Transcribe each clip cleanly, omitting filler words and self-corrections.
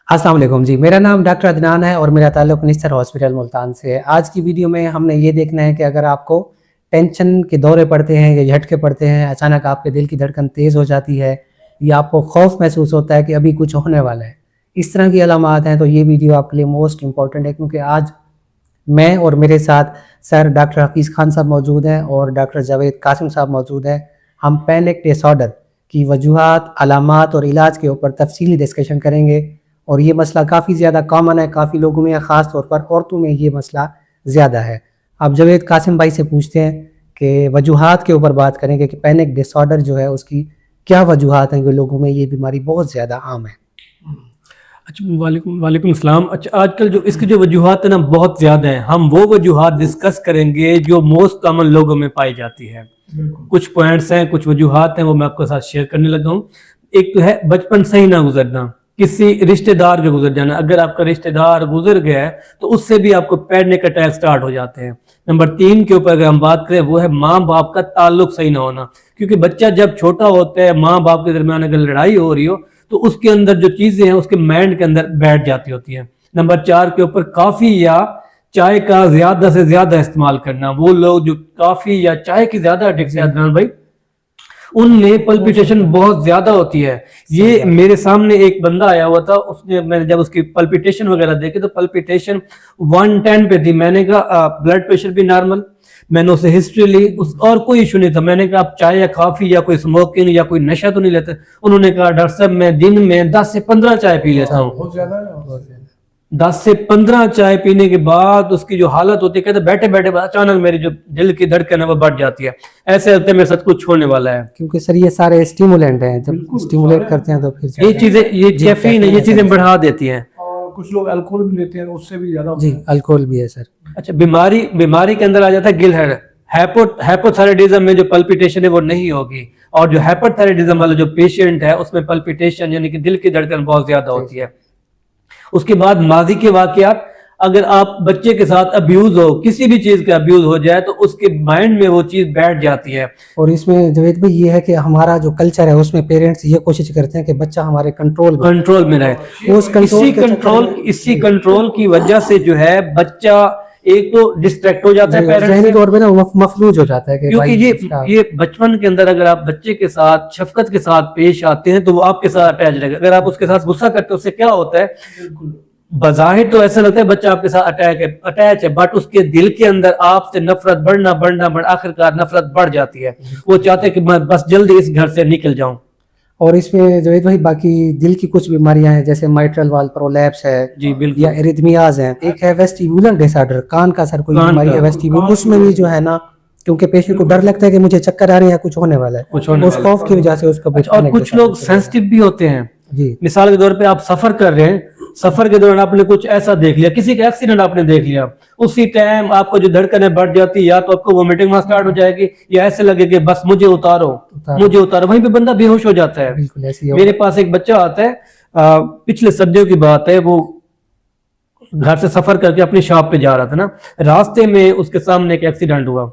अस्सलाम वालेकुम जी। मेरा नाम डॉक्टर अदनान है और मेरा ताल्लुक़ निस्तर हॉस्पिटल मुल्तान से है। आज की वीडियो में हमने ये देखना है कि अगर आपको टेंशन के दौरे पड़ते हैं या झटके पड़ते हैं, अचानक आपके दिल की धड़कन तेज़ हो जाती है या आपको खौफ महसूस होता है कि अभी कुछ होने वाला है, इस तरह की अलामात हैं, तो ये वीडियो आपके लिए मोस्ट इम्पॉर्टेंट है, क्योंकि आज मैं और मेरे साथ सर डॉक्टर हफीज़ खान साहब मौजूद हैं और डॉक्टर जावेद कासिम साहब मौजूद हैं। हम पैनिक डिसऑर्डर की वजूहात, अलामात और इलाज के ऊपर तफसीली डिस्कशन करेंगे। और ये मसला काफ़ी ज़्यादा कॉमन है, काफ़ी लोगों में, ख़ास तौर पर औरतों में ये मसला ज़्यादा है। अब जावेद कासिम भाई से पूछते हैं कि वजूहात के ऊपर बात करेंगे कि पैनिक डिसऑर्डर जो है उसकी क्या वजूहात हैं कि लोगों में ये बीमारी बहुत ज़्यादा आम है। अच्छा, वालेकुम सलाम। अच्छा, आजकल जो इसकी जो वजूहात है ना बहुत ज़्यादा हैं। हम वो वजूहात डिस्कस करेंगे जो मोस्ट कॉमन लोगों में पाई जाती है। कुछ पॉइंट्स हैं, कुछ वजूहात हैं, वो मैं आपके साथ शेयर करने लगा हूँ। एक तो है बचपन सही ना गुजरना, किसी रिश्तेदार के गुजर जाना। अगर आपका रिश्तेदार गुजर गया है तो उससे भी आपको पैनिक अटैक स्टार्ट हो जाते हैं। नंबर 3 के ऊपर अगर हम बात करें, वो है माँ बाप का ताल्लुक सही ना होना, क्योंकि बच्चा जब छोटा होता है, माँ बाप के दरमियान अगर लड़ाई हो रही हो तो उसके अंदर जो चीजें हैं उसके माइंड के अंदर बैठ जाती होती है। नंबर 4 के ऊपर कॉफी या चाय का ज्यादा से ज्यादा इस्तेमाल करना। वो लोग जो कॉफी या चाय की ज्यादा एडिक्ट है भाई, उनमें पल्पिटेशन बहुत ज्यादा होती है। ये मेरे सामने एक बंदा आया हुआ था, उसने, मैंने जब उसकी पल्पिटेशन वगैरह देखे तो पल्पिटेशन 110 पे थी। मैंने कहा ब्लड प्रेशर भी नॉर्मल। मैंने उसे हिस्ट्री ली, और कोई इशू नहीं था। मैंने कहा आप चाय या कॉफी या कोई स्मोकिंग या कोई नशा तो नहीं लेते? उन्होंने कहा डॉक्टर साहब मैं दिन में 10 से 15 चाय पी लेता हूँ। 10 से 15 चाय पीने के बाद उसकी जो हालत होती है, कहते बैठे बैठे अचानक मेरी जो दिल की धड़कन है वो बढ़ जाती है। ऐसे होते मेरे साथ कुछ होने वाला है, क्योंकि सर ये सारे स्टिमुलेंट हैं, जब स्टिमुलेट करते हैं तो फिर ये चीजें, ये कैफीन है, ये चीजें बढ़ा देती हैं। और कुछ लोग अल्कोहल भी लेते हैं, उससे भी ज्यादा। जी, अल्कोहल भी है सर। अच्छा, बीमारी के अंदर आ जाता है गिल हेड। हाइपोथायराइडिज्म में जो पल्पिटेशन है वो नहीं होगी, और जो हाइपोथायराइडिज्म वाला जो पेशेंट है उसमें पल्पिटेशन यानी कि दिल की धड़कन बहुत ज्यादा होती है। उसके बाद माजी के वाकयात, अगर आप बच्चे के साथ अब्यूज हो, किसी भी चीज का अब्यूज हो जाए तो उसके माइंड में वो चीज बैठ जाती है। और इसमें जावेद भाई ये है कि हमारा जो कल्चर है उसमें पेरेंट्स ये कोशिश करते हैं कि बच्चा हमारे कंट्रोल में रहे। इसी कंट्रोल की वजह से जो है बच्चा एक तो डिस्ट्रैक्ट हो जाता है, ज़हनी तौर पे ना मफलूज हो जाता है, क्योंकि ये बचपन के अंदर अगर आप बच्चे के साथ शफकत के साथ पेश आते हैं तो वो आपके साथ अटैच रहेगा। अगर आप उसके साथ गुस्सा करते हो, उससे क्या होता है, बज़ाहिर तो ऐसा लगता है बच्चा आपके साथ अटैच है, बट उसके दिल के अंदर आपसे नफरत बढ़ना आखिरकार नफरत बढ़ जाती है। वो चाहते हैं कि मैं बस जल्दी इस घर से निकल जाऊं। और इसमें जावेद भाई बाकी दिल की कुछ बीमारियां हैं, जैसे माइट्रल वाल्व प्रोलैप्स है जी बिल्कुल, या एरिथमियाज हैं। एक है वेस्टिबुलर डिसऑर्डर, कान का सर कोई बीमारी है वेस्टिबुलर, उसमें भी जो है ना, क्योंकि पेशेंट को डर लगता है कि मुझे चक्कर आ रहे हैं, कुछ होने वाला है, उस खौफ की वजह से उसको। और कुछ लोग सेंसिटिव भी होते हैं जी। मिसाल के तौर पे आप सफर कर रहे हैं, सफर के दौरान आपने कुछ ऐसा देख लिया, किसी का एक्सीडेंट आपने देख लिया, उसी टाइम आपको जो धड़कनें बढ़ जाती है, या तो आपको वोमिटिंग में स्टार्ट हो जाएगी या ऐसे लगे कि बस मुझे उतारो, वहीं पे बंदा बेहोश हो जाता है। बिल्कुल ऐसे ही मेरे पास एक बच्चा आता है, पिछले सर्दियों की बात है, वो घर से सफर करके अपनी शॉप पे जा रहा था ना, रास्ते में उसके सामने एक एक्सीडेंट हुआ।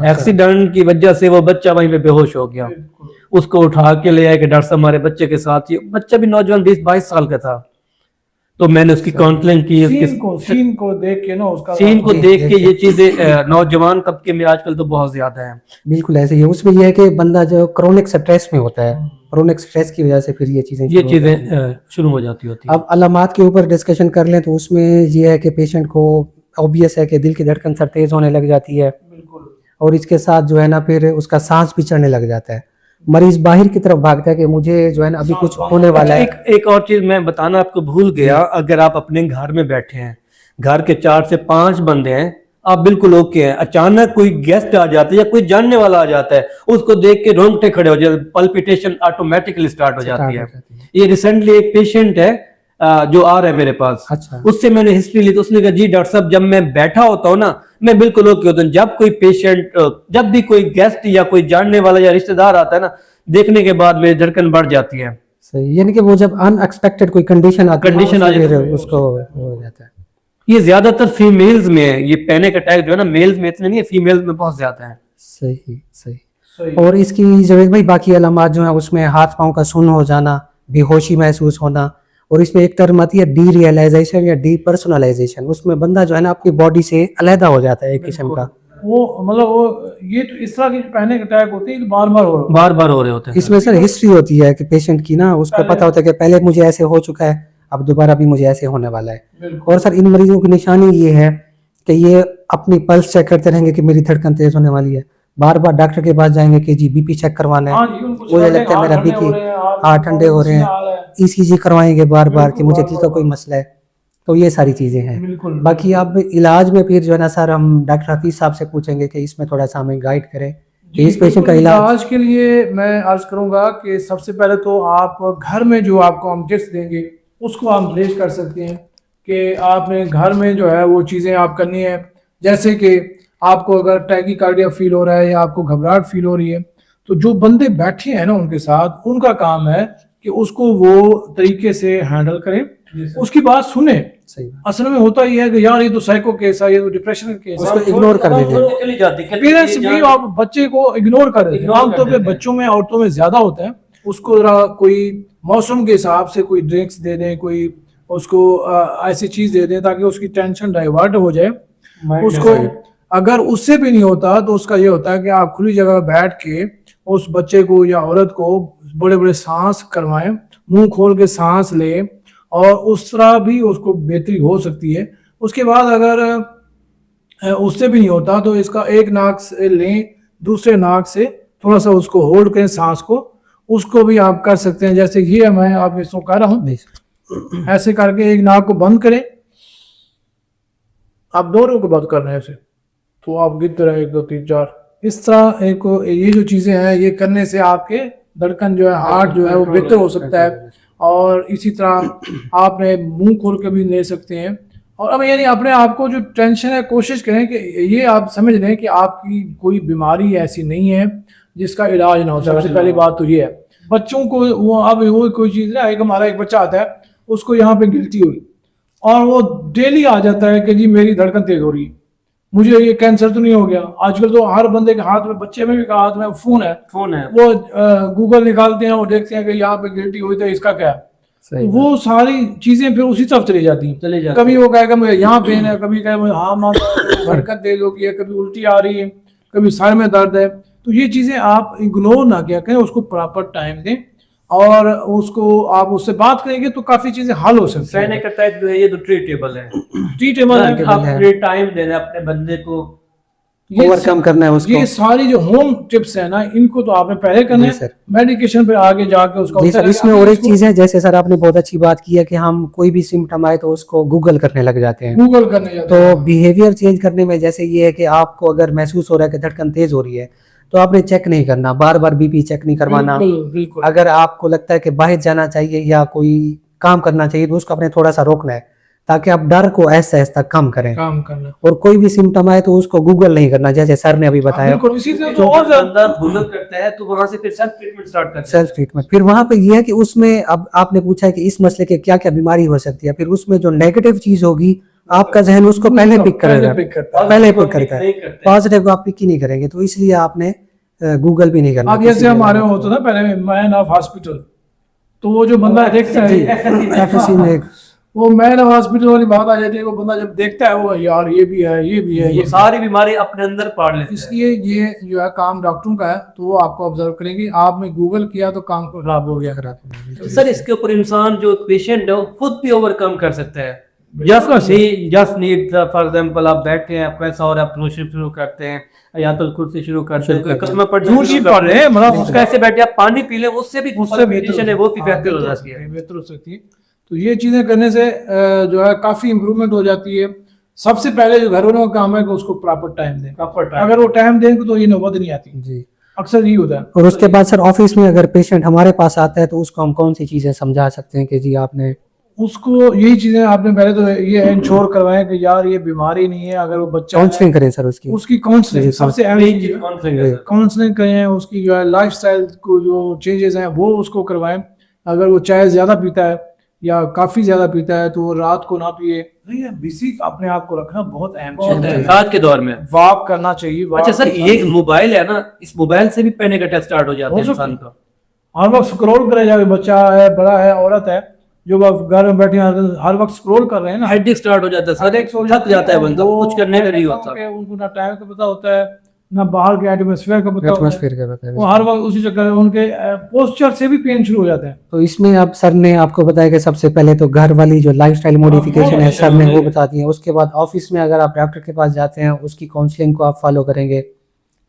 एक्सीडेंट की वजह से वो बच्चा वहीं पे बेहोश हो गया। उसको उठा के ले आए कि डॉक्टर साहब हमारे बच्चे के साथ, ये बच्चा भी नौजवान 20-22 साल का था। तो मैंने उसकी काउंसलिंग की, सीन को देख के ना, उसका सीन को देख के ये चीजें नौजवान तबके में आजकल तो बहुत ज्यादा है। बिल्कुल ऐसे ही है। उसमें यह है कि बंदा जो क्रोनिक स्ट्रेस में होता है, क्रोनिक स्ट्रेस की वजह से फिर ये चीजें शुरू हो जाती होती है। अब अलामात के ऊपर डिस्कशन कर लें तो उसमें यह है कि पेशेंट को ऑब्वियस है कि दिल की धड़कन सर तेज होने लग जाती है, और इसके साथ जो है ना फिर उसका सांस भी चढ़ने लग जाता है। मरीज बाहर की तरफ भागता है कि मुझे जो है ना अभी कुछ होने वाला है। एक और चीज मैं बताना आपको भूल गया, अगर आप अपने घर में बैठे हैं, घर के 4 से 5 बंदे हैं, आप बिल्कुल ओके हैं, अचानक कोई गेस्ट आ जाता है या कोई जानने वाला आ जाता है, उसको देख के रोंगटे खड़े हो जाते, पल्पिटेशन ऑटोमेटिकली स्टार्ट हो जाती है। ये रिसेंटली एक पेशेंट है जो आ रहा है मेरे पास। अच्छा। उससे मैंने हिस्ट्री ली तो उसने कहा जी डॉक्टर साहब जब मैं बैठा होता हूँ ना मैं बिल्कुल ओके होता हूँ, जब कोई पेशेंट, जब भी कोई गेस्ट या कोई जानने वाला या रिश्तेदार आता है ना, देखने के बाद मेरी धड़कन बढ़ जाती है। सही, यानी कि वो जब अनएक्सपेक्टेड कोई कंडीशन आ जाती है उसको हो जाता है। ये ज्यादातर फीमेल्स में है, ये पैनिक अटैक जो है ना, मेल्स में इतने नहीं है, फीमेल्स में बहुत ज्यादा है। सही। और इसकी जावेद भाई बाकी अलामात जो है उसमें हाथ पांव का सुन्न हो जाना, बेहोशी महसूस होना, और इसमें एक टर्म आती है डी रियलाइजेशन या डी पर्सनलाइजेशन। उसमें बंदा जो है ना अपनी बॉडी से अलहदा हो जाता है एक किस्म का। वो मतलब वो ये तो इस तरह की पैनिक अटैक होती है कि बार बार हो रहा बार बार हो रहे होते हैं। इसमें सर हिस्ट्री होती है कि पेशेंट की ना, उसको पता होता है कि पहले मुझे ऐसे हो चुका है, अब दोबारा भी मुझे ऐसे होने वाला है। बिल्कुल। और सर इन मरीजों की निशानी ये है कि ये अपनी पल्स चेक करते रहेंगे कि मेरी धड़कन तेज होने वाली है, बार बार डॉक्टर के पास जाएंगे कि जी बीपी चेक करवाना हाँ है, जी, उनको मुझे शक है लगता है कि मेरा हाथ ठंडे हो बीपी रहे हैं, हाथ ठंडे हो रहे हैं, हाल है। ईसीजी करवाएंगे बार बार कि बिल्कुल, मुझे बार दिल का बार, कोई मसला है। तो ये सारी चीजें हैं। बिल्कुल। बाकी आप इलाज में फिर जो है ना सर हम डॉक्टर हफीज साहब से पूछेंगे कि इसमें थोड़ा सा हमें गाइड करें कि इस पेशेंट का इलाज। इलाज के लिए मैं अर्ज करूंगा कि सबसे पहले तो आप घर में जो आपको हम टिप्स देंगे उसको आप रिलेट कर सकते हैं कि आपने घर में जो है वो चीज़ें आप करनी है। जैसे कि आपको अगर टैकीकार्डिया फील हो रहा है या आपको घबराहट फील हो रही है, तो जो बंदे बैठे हैं ना उनके साथ, उनका काम है कि उसको वो तरीके से हैंडल करें, उसकी बात सुने। सही बात। असल में होता ही है कि यार ये तो साइको केस है, ये तो डिप्रेशन का केस है, उसको इग्नोर कर देते हैं। चली जाती है। पेरेंट्स भी आप बच्चे को इग्नोर कर देते हैं। आमतौर पे बच्चों में औरतों में ज्यादा होता है। उसको जरा कोई मौसम के हिसाब से कोई ड्रिंक्स दे दें, कोई उसको ऐसी चीज दे दें ताकि उसकी टेंशन डाइवर्ट हो जाए। उसको अगर उससे भी नहीं होता तो उसका ये होता है कि आप खुली जगह बैठ के उस बच्चे को या औरत को बड़े बड़े सांस करवाएं, मुंह खोल के सांस लें, और उस तरह भी उसको बेहतरी हो सकती है। उसके बाद अगर उससे भी नहीं होता तो इसका एक नाक से लें, दूसरे नाक से थोड़ा सा उसको होल्ड करें सांस को, उसको भी आप कर सकते हैं। जैसे ये मैं आप इसको कर रहा हूँ, ऐसे करके एक नाक को बंद करें, आप दोनों को बंद कर रहे हैं ऐसे, तो आप गिनते रहे 1 2 3 4, इस तरह एक ये जो चीजें हैं ये करने से आपके धड़कन जो है, हार्ट जो है वो बेहतर हो सकता है। और इसी तरह आपने मुंह खोल के भी ले सकते हैं। और अब यानी अपने आप को जो टेंशन है कोशिश करें कि ये आप समझ लें कि आपकी कोई बीमारी ऐसी नहीं है जिसका इलाज ना हो। सबसे पहली बात तो ये है। बच्चों को वो अब वो कोई चीज़ ना, एक हमारा एक बच्चा आता है, उसको यहाँ पे गिल्टी हुई और वो डेली आ जाता है कि जी मेरी धड़कन तेज हो रही है, मुझे ये कैंसर तो नहीं हो गया। आजकल तो हर बंदे के हाथ में, बच्चे में भी हाथ में फोन है, वो गूगल निकालते हैं और देखते हैं कि यहाँ पे गिल्टी हुई तो इसका क्या है, तो वो सारी चीजें फिर उसी तरफ चली जाती हैं। कभी वो कहेगा मुझे यहाँ पेन है, कभी कहेगा मुझे हाँ माँ धड़कन तेज हो गई है, कभी उल्टी आ रही है, कभी सर में दर्द है। तो ये चीजें आप इग्नोर ना किया करें, उसको प्रॉपर टाइम दें और उसको आप उससे बात करेंगे तो काफी चीजें हल हो सकती हैं। पैनिक अटैक जो है ये तो ट्रीटेबल है। ट्रीटेबल है, आप पूरे टाइम देना अपने बंदे को, ओवरकम करना है उसको। ये सारी जो होम टिप्स है ना, इनको तो आपने पहले करना है, मेडिकेशन पे आगे जाके उसका जी सर। इसमें और एक चीज है, जैसे सर आपने बहुत अच्छी बात की है कि हम कोई भी सिम्टम आए तो उसको गूगल करने लग जाते हैं, गूगल करने जाते हैं। तो बिहेवियर चेंज करने में जैसे ये है कि आपको अगर महसूस हो रहा है कि धड़कन तेज हो रही है तो आपने चेक नहीं करना, बार बार बीपी चेक नहीं करवाना। बिल्कुल। अगर आपको लगता है कि बाहर जाना चाहिए या कोई काम करना चाहिए तो उसको आपने थोड़ा सा रोकना है ताकि आप डर को ऐसा ऐसा कम करें। काम करना। और कोई भी सिम्टम आए तो उसको गूगल नहीं करना, जैसे सर ने अभी बताया। बिल्कुल। इसी तरह तो और ज्यादा गूगल करता है तो वहां से फिर सेल्फ ट्रीटमेंट स्टार्ट करता है। सेल्फ ट्रीटमेंट फिर वहां पे ये है कि उसमें अब आपने पूछा है कि इस मसले के क्या क्या बीमारी हो सकती है, फिर उसमें जो नेगेटिव चीज होगी आपका जहन उसको पहले पिक करेगा, पहले पिक करता है, पॉजिटिव को आप पिक ही नहीं करेंगे। तो इसलिए आपने गूगल भी नहीं करना। अब जैसे हमारे होता था पहले मैन ऑफ हॉस्पिटल, तो वो जो बंदा देखता है एफएससी में वो मैन ऑफ हॉस्पिटल वाली बात आ जाती है। वो बंदा जब देखता है वो यार ये भी है, ये भी है, ये सारी बीमारी अपने अंदर पाड़ लेते हैं। इसलिए ये जो है काम डॉक्टरों का है, तो वो आपको ऑब्जर्व करेंगे। आपने गूगल किया तो काम खराब हो गया। सर इसके ऊपर इंसान जो पेशेंट है वो खुद भी ओवरकम कर सकता है। जस्ट नीड फॉर एग्जांपल आप बैठे हैं, आपको ऐसा हो रहा है, आप शुरू करते हैं या तो खुद से शुरू करते हैं, कदम पड़ रहे हैं, मतलब कैसे बैठे आप पानी पी लें, उससे भी मेडिटेशन है वो भी बेहतर हो जाती है, बेहतर हो सकती है। तो ये चीजें करने से जो है काफी इंप्रूवमेंट हो जाती है। सबसे पहले जो घर वालों का काम है कि उसको प्रॉपर टाइम दें। अगर वो टाइम देंगे तो ये नौबत नहीं आती जी, अक्सर ये होता है। और उसके बाद सर ऑफिस में अगर पेशेंट हमारे पास आता है तो उसको हम कौन सी चीजें समझा सकते हैं कि जी आपने उसको यही चीजें आपने पहले तो ये इंश्योर करवाएं कि यार ये बीमारी नहीं है। अगर वो बच्चा काउंसलिंग करें सर, उसकी काउंसलिंग सबसे अहम चीज, काउंसलिंग करें। उसकी जो है लाइफस्टाइल को जो चेंजेस हैं वो उसको करवाएं। अगर वो चाय ज्यादा पीता है या काफी ज्यादा पीता है तो वो रात को ना पिए। बेसिक अपने आप को रखना बहुत अहम चीज है आज के दौर में। वॉक करना चाहिए। अच्छा सर, ये मोबाइल है ना, इस मोबाइल से भी पैनिक अटैक स्टार्ट हो जाते हैं इंसान का। हर वक्त स्क्रॉल करे जाए, बच्चा है, बड़ा है, औरत है, जो आप घर में बैठे हर वक्त स्क्रॉल कर रहे हैं ना, हेडेक स्टार्ट हो जाता है सर, हेडेक हो थक जाता है बंदा, वो कुछ करने का नहीं होता। के उनको ना टाइम का पता होता है, ना बाहर के एटमॉस्फेयर का पता होता है, एटमॉस्फेयर का बताया। वो हर वक्त उसी चक्कर में उनके पोस्चर से भी पेन शुरू हो जाता है। तो इसमें आप सर ने आपको बताया कि सबसे पहले तो घर वाली जो लाइफस्टाइल मॉडिफिकेशन है सर ने वो बता दी है। उसके बाद ऑफिस में अगर आप डॉक्टर के पास जाते हैं उसकी काउंसलिंग को आप फॉलो करेंगे।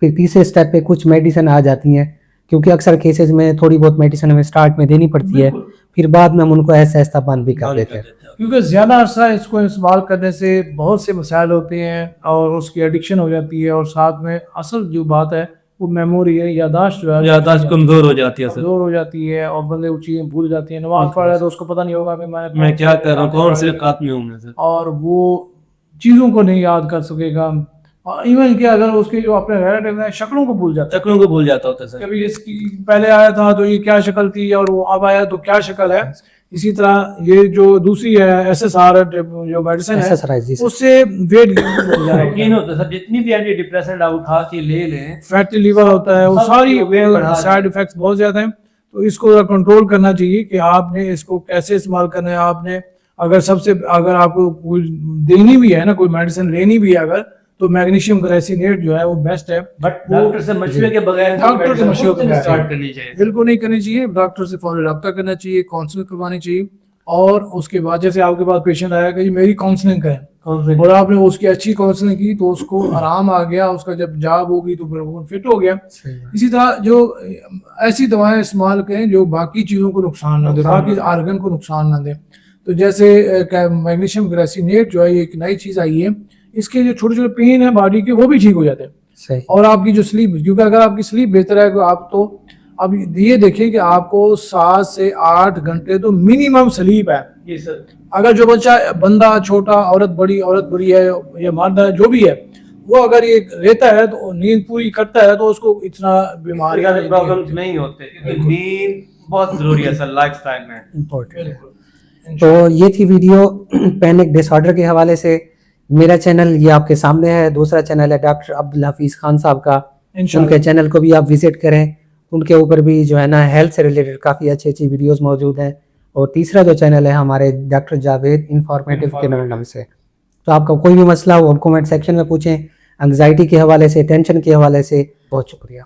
फिर तीसरे स्टेप पे कुछ मेडिसिन आ जाती हैं, क्योंकि अक्सर केसेस में थोड़ी बहुत मेडिसिन हमें स्टार्ट में देनी पड़ती है, फिर बाद में हम उनको ऐसा ऐसा बंद भी कर देते हैं। क्योंकि ज़्यादा अरसा इसको इस्तेमाल करने से बहुत से मसाइल होते हैं और उसकी एडिक्शन हो जाती है, और साथ में असल जो बात है वो मेमोरी है, यादाश्त जो है यादाश्त कमजोर हो जाती है सर, कमजोर हो जाती है और बंदे वो चीज़ें भूल जाती हैं। नमाज पढ़ रहा है तो उसको पता नहीं होगा कि मैं क्या कर रहा हूँ, कौन से रकात में हूँ मैं सर, और वो चीज़ों को नहीं याद कर सकेगा। और इवन कि अगर उसके जो अपने रिलेटिव हैं शक्लों को भूल जाता है, शक्लों को भूल जाता होता है सर। कभी इसकी पहले आया था तो ये क्या शक्ल थी और वो अब आया तो क्या शक्ल है। इसी तरह ये जो दूसरी है SSRI जो मेडिसिन है एक्सरसाइज जी सर। उससे वेट गेन यकीन होता है सर, जितनी भी एंटी डिप्रेसेंट आप उठा के ले लें, फैटी लीवर होता है, वो सब सारी चीज़ों पे बढ़ा साइड इफेक्ट्स बहुत ज्यादा हैं। तो इसको कंट्रोल करना चाहिए कि आपने इसको कैसे इस्तेमाल करना है। आपने अगर आपको कोई देनी भी है ना, कोई मेडिसिन लेनी भी है अगर, तो मैग्नीशियम ग्लाइसिनेट जो है वो बेस्ट है। बट डॉक्टर से मशवरे के बगैर डॉक्टर के मशवरे के बगैर स्टार्ट करनी चाहिए। बिल्कुल नहीं करनी चाहिए। डॉक्टर से फौरन रब्ता करना चाहिए, काउंसलिंग करवानी चाहिए, और उसके बाद जैसे आपके पास पेशेंट आया कि जी मेरी काउंसलिंग करें, और आपने उसकी अच्छी काउंसलिंग की तो उसको आराम आ गया, उसका जब जॉब होगी तो फिर वो फिट हो गया। इसी तरह जो ऐसी दवाएं इस्तेमाल करें जो बाकी चीज़ों को नुकसान ना दे, बाकी आर्गन को नुकसान ना दे। तो जैसे मैग्नीशियम ग्लाइसिनेट जो है ये एक नई चीज़ आई है, इसके जो छोटे छोटे पेन है बॉडी के वो भी ठीक हो जाते हैं। सही। और आपकी जो स्लीप, क्योंकि अगर आपकी स्लीप बेहतर है तो आप तो अब ये देखिए कि आपको 7 से 8 घंटे तो मिनिमम स्लीप है। जी सर। अगर जो बंदा छोटा, औरत बड़ी है या मर्द है जो भी है, वो अगर ये रहता है तो नींद पूरी करता है तो उसको इतना बीमारियां प्रॉब्लम नहीं होते, क्योंकि नींद बहुत जरूरी है सर लाइफस्टाइल में। इम्पोर्टेंट। तो ये थी वीडियो पैनिक डिसऑर्डर के हवाले से। मेरा चैनल ये आपके सामने है, दूसरा चैनल है डॉक्टर अब्दुल हफीज खान साहब का, उनके चैनल को भी आप विजिट करें। उनके ऊपर भी जो है ना हेल्थ से रिलेटेड काफ़ी अच्छी वीडियोस मौजूद हैं। और तीसरा जो चैनल है हमारे डॉक्टर जावेद इंफॉर्मेटिव के नाम से। तो आपका कोई भी मसला हो आप कमेंट सेक्शन में पूछें, एंग्जाइटी के हवाले से, टेंशन के हवाले से। बहुत शुक्रिया।